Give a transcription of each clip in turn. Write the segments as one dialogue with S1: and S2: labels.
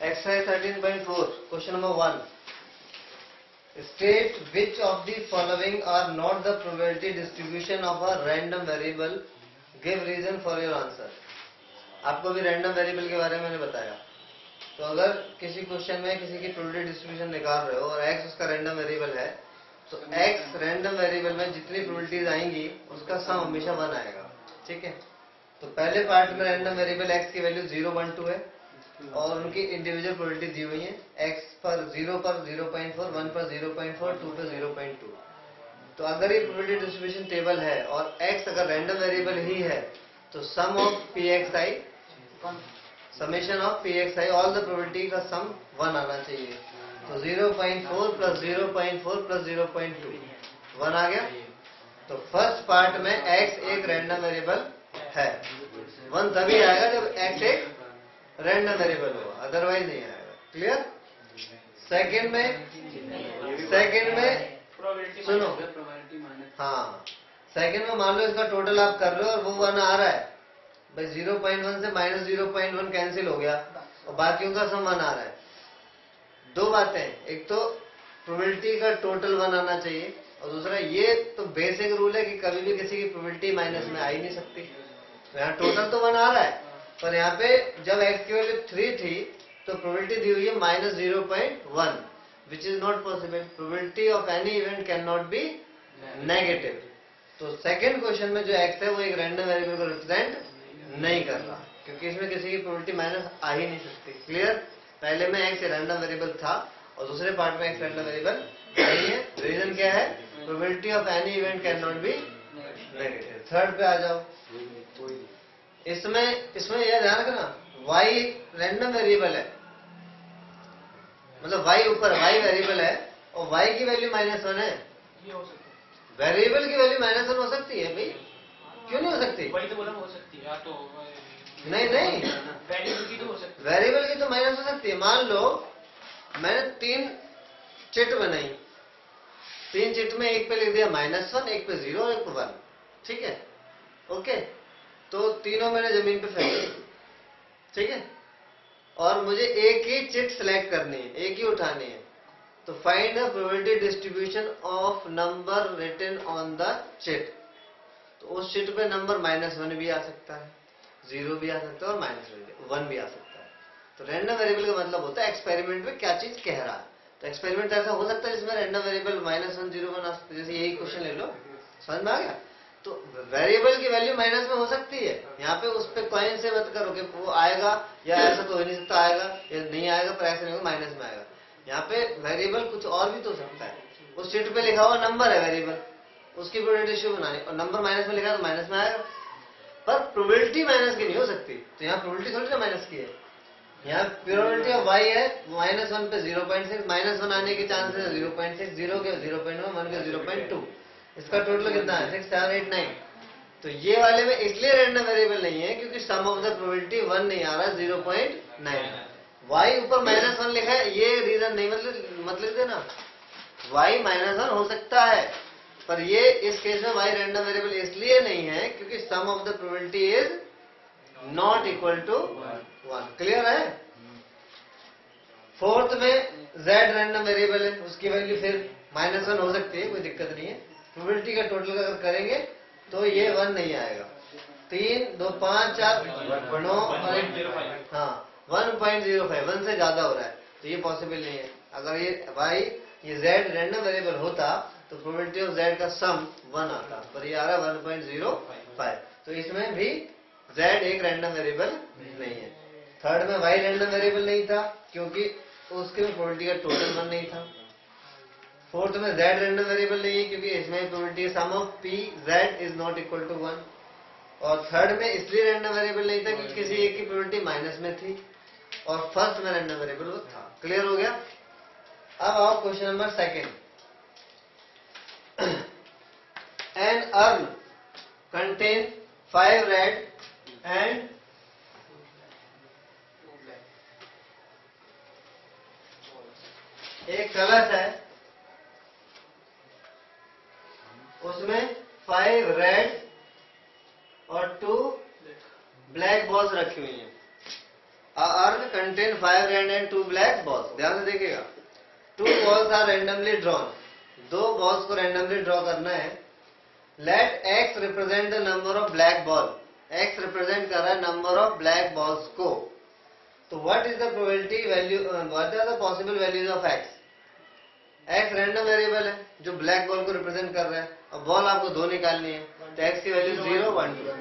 S1: Exercise 13.4, question number 1. State which of the following are not the probability distribution of a random variable. Give reason for your answer. आपको भी random variable के बारे में मैंने बताया. तो अगर किसी क्वेश्चन में किसी की प्रोबेबिलिटी डिस्ट्रीब्यूशन निकाल रहे हो और x उसका रैंडम वेरिएबल है, तो x रैंडम वेरिएबल में जितनी प्रोबेबिलिटीज आएंगी उसका सम हमेशा 1 आएगा. ठीक है. तो पहले पार्ट में रैंडम वेरिएबल x की वैल्यू 0, 1, 2 है और उनकी इंडिविजुअल प्रोबेबिलिटी दी हुई है. x पर 0 पर 0.4, 1 पर 0.4, 2 पर 0.2. तो अगर ये प्रोबेबिलिटी डिस्ट्रीब्यूशन टेबल है और x अगर रैंडम वेरिएबल ही है तो sum of pxi, summation of pxi, all the probability का सम 1 आना चाहिए. तो 0.4 प्लस 0.4 प्लस 0.2 1 आ गया. तो फर्स्ट पार्ट में x एक रैंडम वेरिएबल है. 1 तभी आएगा जब x एक रैंडम वेरिएबल हो, अदरवाइज नहीं आएगा. क्लियर. सेकंड में सुनो, हाँ, सेकंड में मान लो इसका टोटल आप कर रहे हो और वो 1 आ रहा है भाई. 0.1 से माइनस 0.1 कैंसिल हो गया और बाकियों का सम 1 आ रहा है. दो बातें, एक तो प्रोबेबिलिटी का टोटल 1 आना चाहिए और दूसरा ये तो बेसिक रूल है कि कभी भी किसी की प्रोबेबिलिटी माइनस में आ ही नहीं सकती. तो यहाँ टोटल तो 1 आ रहा है पर यहाँ पे जब x की वैल्यू 3 थी तो प्रोबेबिलिटी दी हुई है minus 0.1, which is not possible. Probability of any event can not be negative. तो सेकंड क्वेश्चन में जो x है वो एक रैंडम वेरिएबल को रिप्रेजेंट नहीं कर रहा क्योंकि इसमें किसी की प्रोबेबिलिटी माइनस आ ही नहीं सकती. क्लियर. पहले में x रैंडम वेरिएबल था और दूसरे पार्ट में x रैंडम वेरिएबल नहीं है. रीजन क्या है? Probability of any event can not be negative. Third पे आ जाओ. इसमें यह ध्यान रखना, y रैंडम वेरिएबल है, मतलब y ऊपर y वेरिएबल है और y की वैल्यू -1 है. वेरिएबल की वैल्यू -1 हो सकती है भाई. क्यों नहीं हो सकती?
S2: वही तो बोला हो सकती है. तो
S1: नहीं
S2: वेरिएबल की तो हो सकती है.
S1: वेरिएबल की तो माइनस हो सकती है. मान लो मैंने 3 चिट बनाई, 3 चिट में एक पे लिख दिया -1, एक पे 0 और एक पे 1. ठीक है. ओके. तो तीनों मैंने जमीन पे फेंके. ठीक है. और मुझे एक ही चिट सिलेक्ट करनी है, एक ही उठानी है. तो find the probability distribution of number written on the chit. तो उस चिट पे नंबर -1 भी आ सकता है, 0 भी आ सकता है और -1 भी आ सकता है. तो रैंडम वेरिएबल का मतलब होता है एक्सपेरिमेंट में क्या चीज कह रहा है. तो एक्सपेरिमेंट ऐसा हो सकता है जिसमें रैंडम वेरिएबल -1, 0, 1 आ सकता है. जैसे यही क्वेश्चन ले लो, समझ में आ गया. तो वेरिएबल की वैल्यू माइनस में हो सकती है. यहाँ पे उस पे कॉइन से मत करो कि वो आएगा या ऐसा तो हो नहीं सकता आएगा या नहीं आएगा, पर ऐसा नहीं होगा माइनस में आएगा. यहाँ पे वेरिएबल कुछ और भी तो हो सकता है. उस शीट पे लिखा हुआ नंबर है वेरिएबल, उसकी प्रोबेबिलिटी रेशियो बनानी और नंबर माइनस में लिखा है तो माइनस में आएगा. पर प्रोबेबिलिटी माइनस की नहीं हो सकती. तो यहाँ प्रोबेबिलिटी थोड़ी ना माइनस की है. यहाँ प्रोबेबिलिटी ऑफ y है -1 पे 0.6, -1 आने के चांसेस है 0.6, 0 के 0.1, 1 के 0.2. इसका टोटल कितना है? 6, 7, 8, 9. तो ये वाले में इसलिए रैंडम वेरिएबल नहीं है क्योंकि सम ऑफ द प्रोबेबिलिटी 1 नहीं आ रहा, 0.9. y ऊपर -1 लिखा है, ये रीजन नहीं, मतलब देना y -1 हो सकता है पर ये इस केस में y रैंडम वेरिएबल इसलिए नहीं है क्योंकि sum of the probability is not equal to 1. Clear है. फोर्थ में z रैंडम वेरिएबल है, उसकी वैल्यू फिर -1 हो सकती है, कोई दिक्कत नहीं है. प्रोबेबिलिटी का टोटल अगर करेंगे तो ये 1 नहीं आएगा. 3, 2, 5, 4, 9 और 1, हाँ 1.05, 1 से ज्यादा हो रहा है तो ये पॉसिबल नहीं है. अगर ये z रैंडम वेरिएबल होता तो प्रोबेबिलिटी ऑफ z का सम 1 आता, पर ये आ रहा है 1.05. तो इसमें भी z एक रैंडम वेरिएबल नहीं है. थर्ड में y रैंडम वेरिएबल नहीं था क्योंकि उसके में प्रोबेबिलिटी का टोटल 1 नहीं था. फोर्थ में z रैंडम वेरिएबल नहीं है क्योंकि इसमें probability sum of p z is not equal to 1. और थर्ड में इसलिए रैंडम वेरिएबल नहीं था क्योंकि किसी एक की प्रोबेबिलिटी माइनस में थी और फर्स्ट में रैंडम वेरिएबल वो था. क्लियर हो गया. अब आओ question number 2. An urn contains 5 red and एक कलश है, उसमें 5 रेड और 2 ब्लैक बॉल्स रखी हुई हैं. Urn contain 5 red and 2 black balls. ध्यान से देखिएगा, 2 balls are randomly drawn, 2 balls को रैंडमली ड्रॉ करना है। Let x represent the number of black ball, x represent कर रहा है नंबर ऑफ ब्लैक बॉल्स को। तो what is the probability value, what are the possible values of x? x random variable है जो black ball को represent कर रहा है, और बॉल आपको 2 निकालनी है, तो x की वैल्यू 0, 1, 2।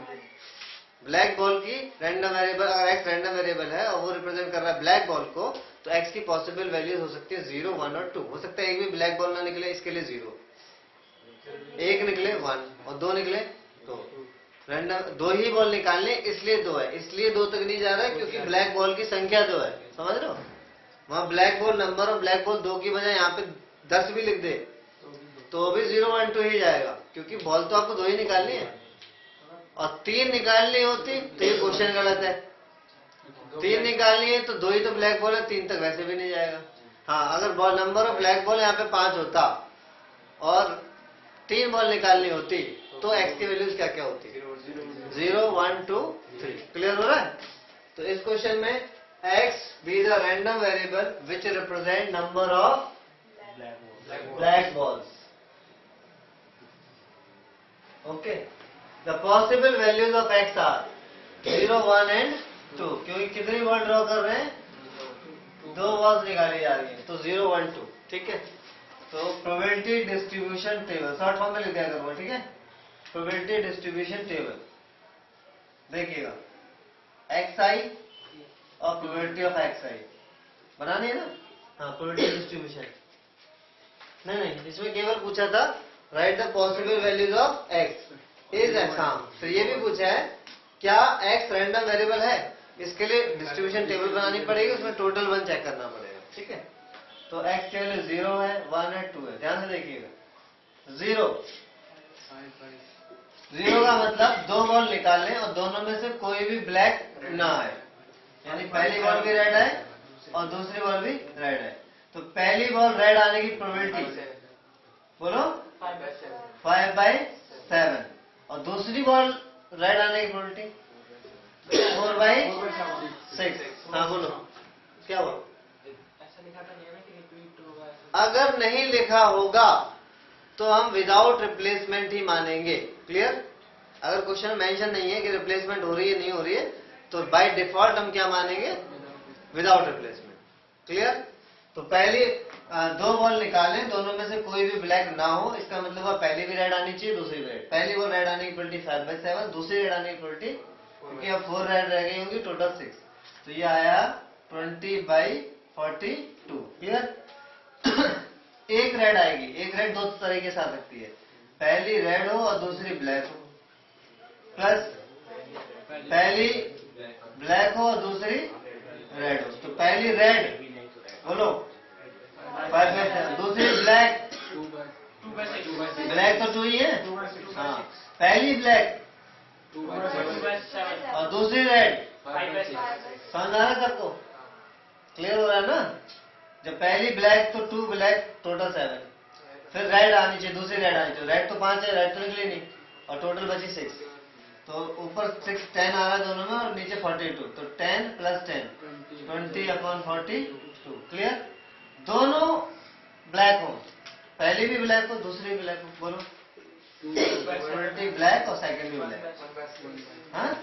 S1: ब्लैक बॉल की रैंडम वेरिएबल, अगर x रैंडम वेरिएबल है और वो रिप्रेजेंट कर रहा है ब्लैक बॉल को, तो x की पॉसिबल वैल्यूज हो सकती है 0, 1 और 2। हो सकता है एक भी ब्लैक बॉल ना निकले, इसके लिए 0, एक निकले 1 और 2 निकले 2। रैंडम 2 ही बॉल निकालने, इसलिए 2 है, इसलिए 2 तक नहीं जा रहा है क्योंकि ब्लैक बॉल की संख्या 2 है। समझ रहे हो? वहां black ball, number of black ball 2 की बजाय यहाँ पे 10 भी लिख दे तो भी 0, 1, 2 ही जाएगा, क्योंकि बॉल तो आपको 2 ही निकालनी है। और 3 निकालनी होती तो ये क्वेश्चन गलत है। 3 निकालनी है तो 2 ही तो ब्लैक बॉल है, 3 तक वैसे भी नहीं जाएगा। हाँ, अगर ball number of black ball यहाँ पे 5 होता और 3 बॉल निकालनी होती तो x की वैल्यूज क्या क्या होती? 0, 1, 2, 3। क्लियर हो रहा है? तो इस क्वेश्चन में x be the random variable which represent number of black balls. Okay. The possible values of x are 0, 1 and 2. क्योंकि कितनी बॉल ड्रॉ कर रहे हैं? 2 बॉल्स निकाली जा रही है, तो 0, 1, 2। ठीक है, तो probability distribution table short form में लिख दिया करूंगा। ठीक है, प्रोबेबिलिटी डिस्ट्रीब्यूशन टेबल देखिएगा, xi और प्रोबेबिलिटी ऑफ xi बनानी है ना। हाँ, प्रोबेबिलिटी डिस्ट्रीब्यूशन नहीं, इसमें केवल पूछा था right the possible values of x is x। हाँ, तो ये भी पूछा है क्या x रैंडम वेरिएबल है, इसके लिए डिस्ट्रीब्यूशन टेबल बनानी पड़ेगी, उसमें टोटल 1 चेक करना पड़ेगा। ठीक है, तो x के वैल्यू 0 है, 1 है, 2 है। ध्यान से देखिएगा, 0 का मतलब 2 बॉल निकालने और दोनों में से कोई भी ब्लैक ना आए, यानी पहली बॉल भी रेड है और दूसरी बॉल भी रेड है। तो पहली बॉल रेड आने की प्रोबेबिलिटी बोलो 5/7, और दूसरी बॉल रेड आने की प्रोबेबिलिटी 4/6। हाँ बोलो, क्या हुआ?
S2: ऐसा लिखा था नहीं ना कि रिपीट होगा।
S1: अगर नहीं लिखा होगा तो हम विदाउट रिप्लेसमेंट ही मानेंगे। क्लियर? अगर क्वेश्चन मेंशन नहीं है कि रिप्लेसमेंट हो रही है नहीं हो रही है, तो बाय डिफॉल्ट हम क्या मानेंगे? Without replacement. क्लियर? तो पहली 2 बॉल निकालें, दोनों में से कोई भी ब्लैक ना हो, इसका मतलब वह पहली भी रेड आनी चाहिए, दूसरी भी रेड। पहली बॉल रेड आने की प्रोबेबिलिटी 5/7, दूसरी रेड आने की प्रोबेबिलिटी, क्योंकि अब 4 रेड रह गई होंगी, टोटल 6, तो ये आया 20/42। क्लियर? एक रेड आएगी, एक रेड 2 तरीके से आ सकती है, पहली रेड हो और दूसरी ब्लैक हो, प्लस पहली ब्लैक हो और दूसरी रेड हो। तो पहली रेड बोलो 5/7, दूसरी ब्लैक, ब्लैक तो 2 ही है। हाँ, पहली ब्लैक और दूसरी रेड, समझ आ रहा है सबको? क्लियर हो रहा है ना? जब पहली ब्लैक तो 2 ब्लैक, टोटल 7, फिर रेड आनी चाहिए, दूसरी रेड आनी चाहिए, रेड तो 5 है, रेड तो निकली नहीं, और टोटल बची 6। तो ऊपर 6 10 आ रहा है दोनों में, और नीचे 42, तो 10 + 10 20/42। क्लियर? दोनों ब्लैक हो, पहली भी ब्लैक हो, दूसरी भी ब्लैक हो, बोलो 20 ब्लैक और सेकंड भी ब्लैक। हाँ,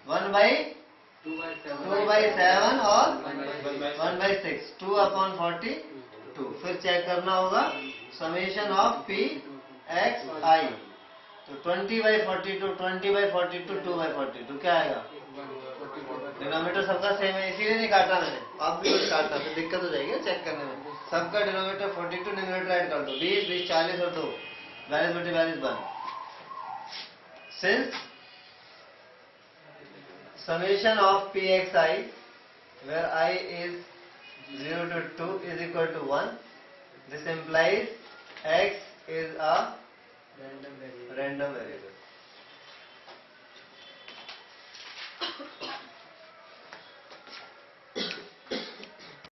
S1: 1/2/7 और 1/6, 2/42। फिर चेक करना होगा summation of p x i, तो 20/42, 20/42, 2/42 क्या आएगा? डिनोमिनेटर सबका सेम है, इसीलिए नहीं काटा मैंने, आप भी कुछ काटता तो दिक्कत हो जाएगी चेक करने में। सबका डिनोमिनेटर 42, न्यूमरेटर ऐड कर दो, 20, 20, 40 और 2, 42/42 बन। Since summation of pxi where I is 0 to 2 is equal to 1, this implies x is a random variable.